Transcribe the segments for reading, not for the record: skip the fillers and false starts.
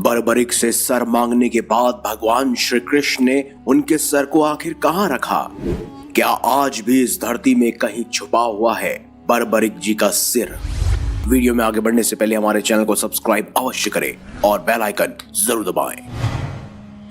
बर्बरिक से सर मांगने के बाद भगवान श्री कृष्ण ने उनके सर को आखिर कहां रखा? क्या आज भी इस धरती में कहीं छुपा हुआ है बर्बरिक जी का सिर? वीडियो में आगे बढ़ने से पहले हमारे चैनल को सब्सक्राइब अवश्य करें और बेल आइकन जरूर दबाएं।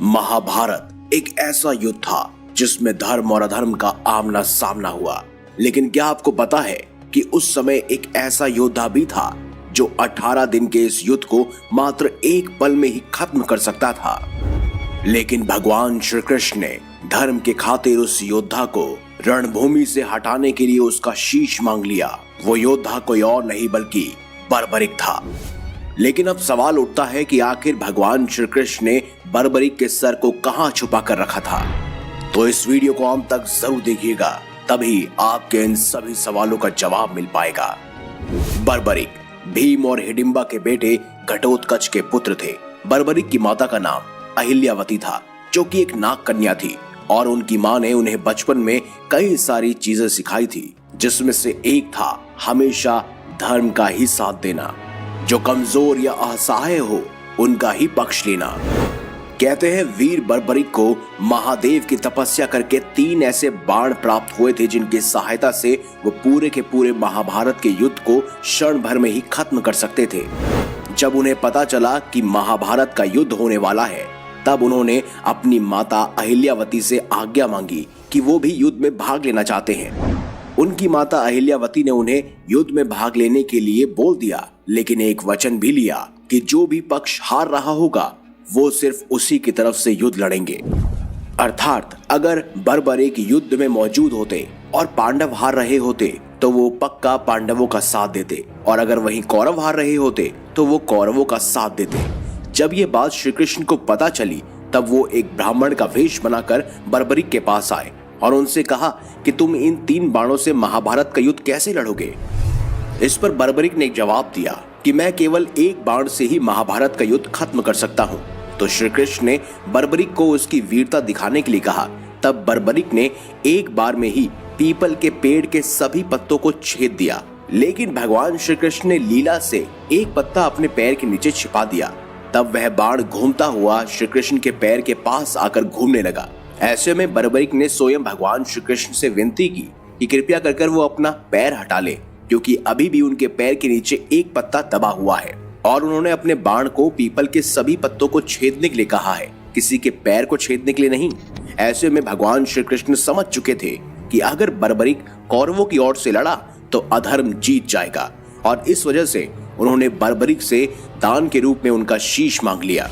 महाभारत एक ऐसा युद्ध था जिसमें धर्म और अधर्म का आमना सामना हुआ। लेकिन क्या आपको पता है कि उस समय एक ऐसा योद्धा भी था जो 18 दिन के इस युद्ध को मात्र एक पल में ही खत्म कर सकता था। लेकिन भगवान श्री कृष्ण ने धर्म के खातिर उस योद्धा को रणभूमि से हटाने के लिए उसका शीश मांग लिया। वो योद्धा कोई और नहीं बल्कि बर्बरिक था। लेकिन अब सवाल उठता है कि आखिर भगवान श्री कृष्ण ने बर्बरिक के सर को कहां छुपा कर रखा था। तो इस वीडियो को अंत तक जरूर देखिएगा, तभी आपके इन सभी सवालों का जवाब मिल पाएगा। बर्बरिक भीम और हिडिंबा के बेटे घटोत्कच के पुत्र थे। बर्बरिक की माता का नाम अहिल्यावती था, जो कि एक नाग कन्या थी, और उनकी मां ने उन्हें बचपन में कई सारी चीजें सिखाई थी, जिसमें से एक था हमेशा धर्म का ही साथ देना, जो कमजोर या असहाय हो उनका ही पक्ष लेना। कहते हैं वीर बर्बरिक को महादेव की तपस्या करके 3 ऐसे बाण प्राप्त हुए थे, जिनकी सहायता से वो पूरे के पूरे महाभारत के युद्ध को क्षण भर में ही खत्म कर सकते थे। जब उन्हें पता चला कि महाभारत का युद्ध होने वाला है, तब उन्होंने अपनी माता अहिल्यावती से आज्ञा मांगी कि वो भी युद्ध में भाग लेना चाहते हैं। उनकी माता अहिल्यावती ने उन्हें युद्ध में भाग लेने के लिए बोल दिया, लेकिन एक वचन भी लिया कि जो भी पक्ष हार रहा होगा वो सिर्फ उसी की तरफ से युद्ध लड़ेंगे। अर्थात अगर बर्बरिक युद्ध में मौजूद होते और पांडव हार रहे होते तो वो पक्का पांडवों का साथ देते, और अगर वहीं कौरव हार रहे होते तो वो कौरवों का साथ देते। जब ये बात श्री कृष्ण को पता चली, तब वो एक ब्राह्मण का वेश बनाकर बर्बरिक के पास आए और उनसे कहा कि तुम इन 3 बाणों से महाभारत का युद्ध कैसे लड़ोगे? इस पर बर्बरिक ने एक जवाब दिया कि मैं केवल एक बाण से ही महाभारत का युद्ध खत्म कर सकता हूँ। तो श्री कृष्ण ने बर्बरिक को उसकी वीरता दिखाने के लिए कहा। तब बर्बरिक ने एक बार में ही पीपल के पेड़ के सभी पत्तों को छेद दिया। लेकिन भगवान श्री कृष्ण ने लीला से एक पत्ता अपने पैर के नीचे छिपा दिया। तब वह बाण घूमता हुआ श्री कृष्ण के पैर के पास आकर घूमने लगा। ऐसे में बर्बरिक ने स्वयं भगवान श्री कृष्ण से विनती की कि कृपया कर वो अपना पैर हटा ले, क्योंकि अभी भी उनके पैर के नीचे एक पत्ता दबा हुआ है, और उन्होंने अपने बाण को पीपल के सभी पत्तों को छेदने के लिए कहा है, किसी के पैर को छेदने के लिए नहीं। ऐसे में भगवान श्री कृष्ण समझ चुके थे कि अगर बर्बरिक कौरवों की ओर से लड़ा तो अधर्म जीत जाएगा, और इस वजह से उन्होंने बर्बरिक से दान के रूप में उनका शीश मांग लिया।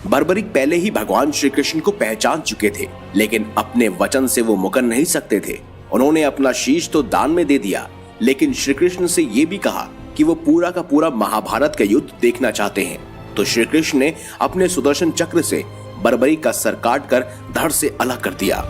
बर्बरिक पहले ही भगवान श्री कृष्ण को पहचान चुके थे, लेकिन अपने वचन से वो मुकर नहीं सकते थे। उन्होंने अपना शीश तो दान में दे दिया, लेकिन श्री कृष्ण से ये भी कहा कि वो पूरा का पूरा महाभारत का युद्ध देखना चाहते हैं। तो श्री कृष्ण ने अपने सुदर्शन चक्र से बर्बरिक का सर काट कर धड़ से अलग कर दिया।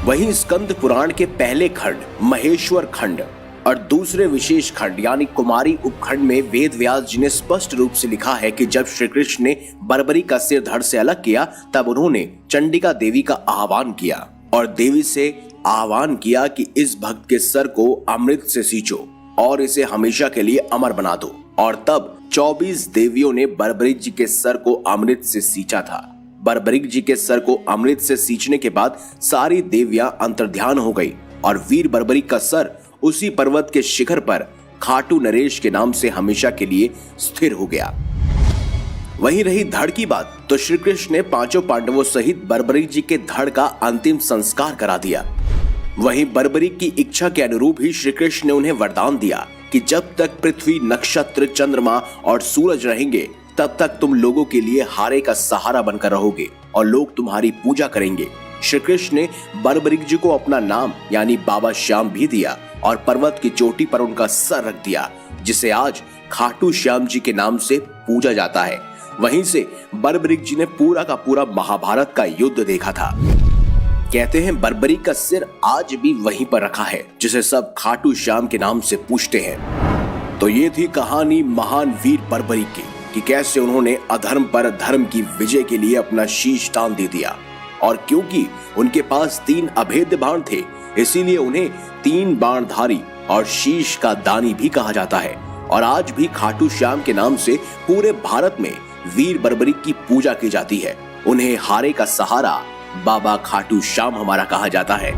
वहीं स्कंद पुराण के पहले खंड महेश्वर खंड और दूसरे विशेष खंड यानी कुमारी उपखंड में वेद व्यास जी ने स्पष्ट रूप से लिखा है कि जब श्री कृष्ण ने बर्बरिक का सिर धड़ से अलग किया, तब उन्होंने चंडिका देवी का आह्वान किया और देवी से आह्वान किया कि इस भक्त के सर को अमृत से सींचो और इसे हमेशा के लिए अमर बना दो। और तब 24 देवियों ने बर्बरिक जी के सर को अमृत से सींचा था। बर्बरिक जी के सर को अमृत से सींचने के बाद सारी देवियां अंतर्ध्यान हो गई, और वीर बर्बरिक का सर उसी पर्वत के शिखर पर खाटू नरेश के नाम से हमेशा के लिए स्थिर हो गया। वहीं रही धड़ की बात, तो श्री कृष्ण ने 5 पांडवों सहित बर्बरिक जी के धड़ का अंतिम संस्कार करा दिया। वहीं बर्बरिक की इच्छा के अनुरूप ही श्री कृष्ण ने उन्हें वरदान दिया कि जब तक पृथ्वी, नक्षत्र, चंद्रमा और सूरज रहेंगे, तब तक तुम लोगों के लिए हारे का सहारा बनकर रहोगे और लोग तुम्हारी पूजा करेंगे। श्री कृष्ण ने बर्बरिक जी को अपना नाम यानी बाबा श्याम भी दिया और पर्वत की चोटी पर उनका सर रख दिया, जिसे आज खाटू श्याम जी के नाम से पूजा जाता है। वहीं से बर्बरिक जी ने पूरा का पूरा महाभारत का युद्ध देखा था। कहते हैं बर्बरिक का सिर आज भी वहीं पर रखा है, जिसे सब खाटू श्याम के नाम से पूछते हैं। तो ये थी कहानी महान वीर बर्बरिक की, कि कैसे उन्होंने अधर्म पर धर्म की विजय के लिए अपना शीश दान दे दिया। और क्योंकि उनके पास 3 अभेद्य बाण थे, इसीलिए उन्हें 3 बाणधारी और शीश का दानी भी कहा जाता है। और आज भी खाटू श्याम के नाम से पूरे भारत में वीर बर्बरी की पूजा की जाती है। उन्हें हारे का सहारा बाबा खाटू श्याम हमारा कहा जाता है।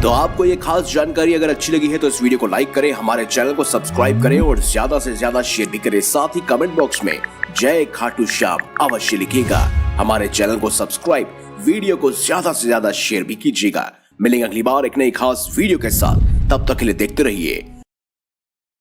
तो आपको ये खास जानकारी अगर अच्छी लगी है तो इस वीडियो को लाइक करें, हमारे चैनल को सब्सक्राइब करें और ज्यादा से ज्यादा शेयर भी करें। साथ ही कमेंट बॉक्स में जय खाटू श्याम अवश्य लिखिएगा। हमारे चैनल को सब्सक्राइब, वीडियो को ज्यादा से ज्यादा शेयर भी कीजिएगा। मिलेंगे अगली बार एक नई खास वीडियो के साथ, तब तक के लिए देखते रहिए